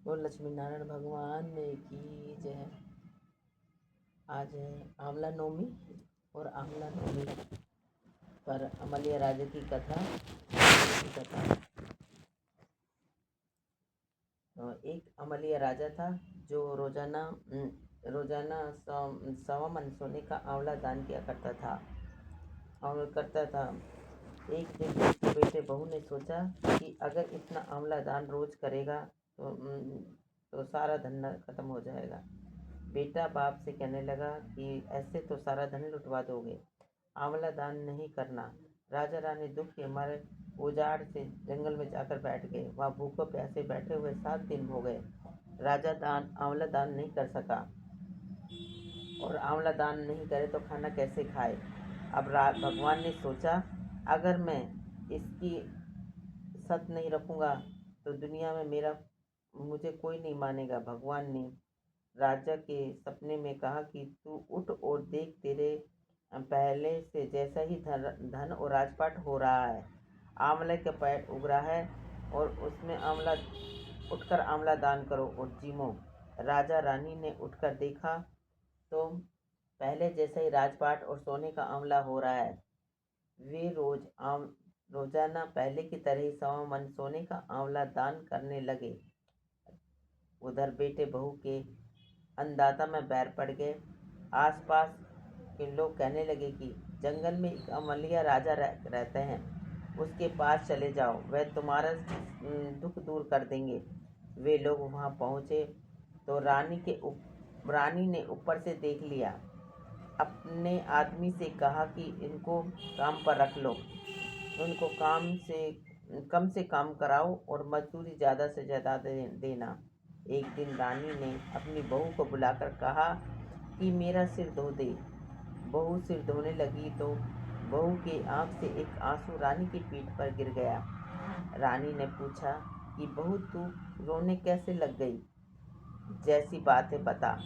वो लक्ष्मी नारायण भगवान की जय। आज है आंवला नवमी और आंवला नवमी पर अमलिया राजा की कथा। एक अमलिया राजा था जो रोजाना 1.25 मन सोने का आंवला दान किया करता था। एक दिन उसके बेटे बहू ने सोचा कि अगर इतना आंवला दान रोज करेगा तो सारा धन खत्म हो जाएगा। बेटा बाप से कहने लगा कि ऐसे तो सारा धन लुटवा दोगे, आंवला दान नहीं करना। राजा रानी दुख के मारे उजाड़ से जंगल में जाकर बैठ गए। वहाँ भूखों प्यासे बैठे हुए 7 दिन हो गए। राजा आंवला दान नहीं कर सका और आंवला दान नहीं करे तो खाना कैसे खाए। अब भगवान ने सोचा अगर मैं इसकी सत नहीं रखूँगा तो दुनिया में मुझे कोई नहीं मानेगा। भगवान ने राजा के सपने में कहा कि तू उठ और देख, तेरे पहले से जैसा ही धन और राजपाट हो रहा है। आंवले का पेड़ उग रहा है और उसमें उठकर आंवला दान करो और जीमो। राजा रानी ने उठकर देखा तो पहले जैसा ही राजपाट और सोने का आंवला हो रहा है। वे रोजाना पहले की तरह ही 1.25 मन सोने का आंवला दान करने लगे। उधर बेटे बहू के अन्नदाता में बैर पड़ गए। आसपास के लोग कहने लगे कि जंगल में एक अमलिया राजा रहते हैं, उसके पास चले जाओ, वह तुम्हारा दुख दूर कर देंगे। वे लोग वहां पहुंचे तो रानी ने ऊपर से देख लिया। अपने आदमी से कहा कि इनको काम पर रख लो, उनको कम से काम कराओ और मजदूरी ज़्यादा से ज़्यादा देना। एक दिन रानी ने अपनी बहू को बुलाकर कहा कि मेरा सिर धो दे। बहू सिर धोने लगी तो बहू की आंख से एक आंसू रानी की पीठ पर गिर गया। रानी ने पूछा कि बहू, तू रोने कैसे लग गई, जैसी बात है बता।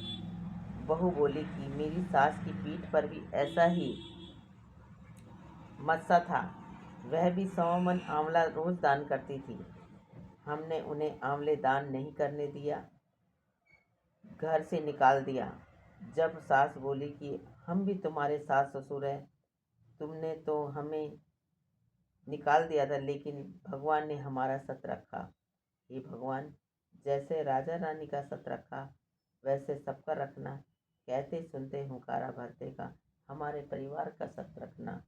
बहू बोली कि मेरी सास की पीठ पर भी ऐसा ही मस्सा था, वह भी 1.25 मन आंवला रोज दान करती थी। हमने उन्हें आंवले दान नहीं करने दिया, घर से निकाल दिया। जब सास बोली कि हम भी तुम्हारे सास ससुर हैं, तुमने तो हमें निकाल दिया था, लेकिन भगवान ने हमारा सत रखा। हे भगवान, जैसे राजा रानी का सत रखा वैसे सबका रखना। कहते सुनते हुंकारा भरते का हमारे परिवार का सत रखना।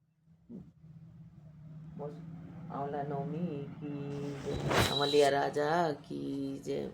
आंवला नवमी की जय, अमलिया राजा की जय।